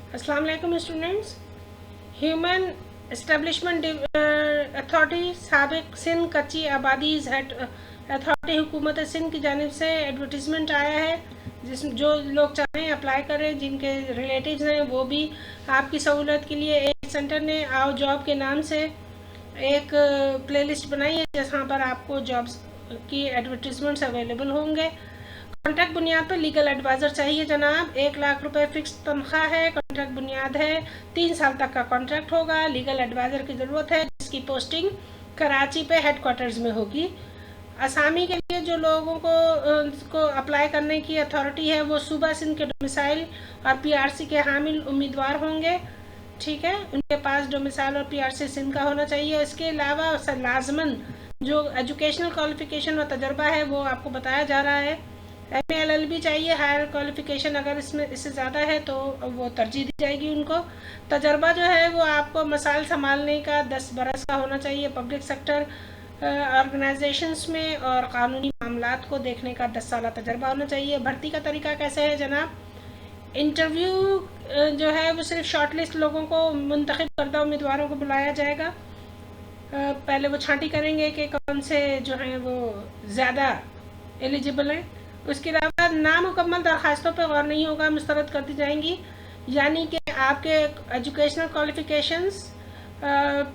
अस्सलाम वालेकुम students. Human establishment authority साबिक सिंध कच्ची आबादीज हेड अथॉरिटी हुकूमत सिंध की जानिब से एडवर्टीज़मेंट आया है, जिस जो लोग चाहें अप्लाई करें, जिनके रिलेटिव्स हैं वो भी आपकी सहूलत के लिए एक सेंटर ने आओ जॉब के नाम से एक प्लेलिस्ट बनाई है जहाँ पर आपको जॉब्स की एडवर्टीज़मेंट्स अवेलेबल होंगे। कॉन्ट्रैक्ट बुनियाद पर लीगल एडवाइज़र चाहिए जनाब। 1 लाख रुपए फिक्स तनख्वाह है। कॉन्ट्रैक्ट बुनियाद है, 3 साल तक का कॉन्ट्रैक्ट होगा। लीगल एडवाइज़र की ज़रूरत है जिसकी पोस्टिंग कराची पे हेडक्वार्टर्स में होगी। असामी के लिए जो लोगों को अप्लाई करने की अथॉरिटी है वो सूबा सिंध के डोमिसाइल और पीआरसी के हामिल उम्मीदवार होंगे। ठीक है, उनके पास डोमिसाइल और पीआरसी सिंध का होना चाहिए। इसके अलावा लाजमन जो एजुकेशनल क्वालिफिकेशन और तजर्बा है वो आपको बताया जा रहा है। MA-LLB चाहिए। हायर क्वालिफिकेशन अगर इससे ज़्यादा है तो वो तरजीह दी जाएगी उनको। तजर्बा जो है वो आपको मसाइल संभालने का 10 बरस का होना चाहिए पब्लिक सेक्टर ऑर्गेनाइजेशंस में, और क़ानूनी मामलात को देखने का 10 साल तजर्बा होना चाहिए। भर्ती का तरीका कैसे है जनाब? इंटरव्यू जो है वो सिर्फ शॉर्ट लिस्ट लोगों को, मुंतखब करदा उम्मीदवारों को बुलाया जाएगा। पहले वो छांटी करेंगे कि कौन से जो हैं वो ज़्यादा एलिजिबल हैं। उसके अलावा नामुकम्मल दरखास्तों पर गौर नहीं होगा, मुस्तरद कर दी जाएंगी। यानी कि आपके educational qualifications,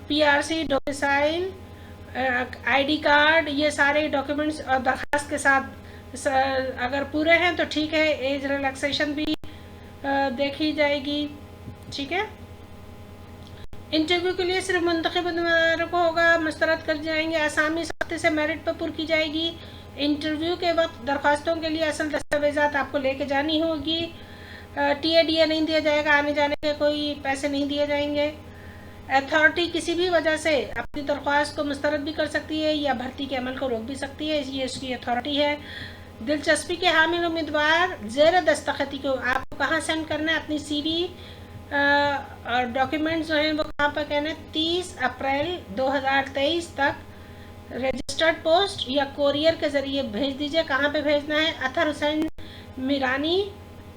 PRC, domicile, ID card, ये सारे डॉक्यूमेंट्स और दरखास्त के साथ अगर पूरे हैं तो ठीक है। एज रिलैक्सेशन भी देखी जाएगी। ठीक है, इंटरव्यू के लिए सिर्फ मुंतखब उम्मीदवारों को होगा, मुस्तरद कर जाएंगे। आसामी सख्ती से मेरिट पर पुर की जाएगी। इंटरव्यू के वक्त दरख्वास्तों के लिए असल दस्तावेज़ात आपको लेके जानी होगी। TA नहीं दिया जाएगा, आने जाने के कोई पैसे नहीं दिए जाएंगे। अथॉरिटी किसी भी वजह से अपनी दरख्वास्त को मुस्तरद भी कर सकती है या भर्ती के अमल को रोक भी सकती है, ये उसकी अथॉरिटी है। दिलचस्पी के हामिल उम्मीदवार ज़ेर दस्तखती को आपको कहाँ सेंड करना है अपनी CV और डॉक्यूमेंट्स जो हैं वो कहाँ पर कहना है? 30 अप्रैल 2023 तक रजिस्टर्ड पोस्ट या कोरियर के ज़रिए भेज दीजिए। कहाँ पे भेजना है? अतहर हुसैन मीरानी,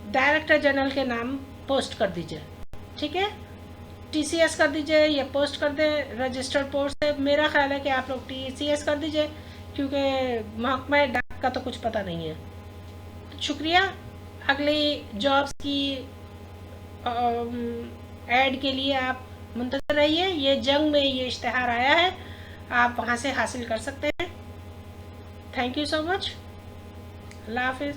डायरेक्टर जनरल के नाम पोस्ट कर दीजिए। ठीक है, TCS कर दीजिए या पोस्ट कर दें रजिस्टर्ड पोस्ट से। मेरा ख्याल है कि आप लोग TCS कर दीजिए क्योंकि महकमा डाक का तो कुछ पता नहीं है। शुक्रिया। अगली जॉब्स की ऐड के लिए आप मुंतज़र रहिए। ये जंग में ये इश्तिहार आया है, आप वहाँ से हासिल कर सकते हैं। Thank you so much. अल्लाह हाफिज़।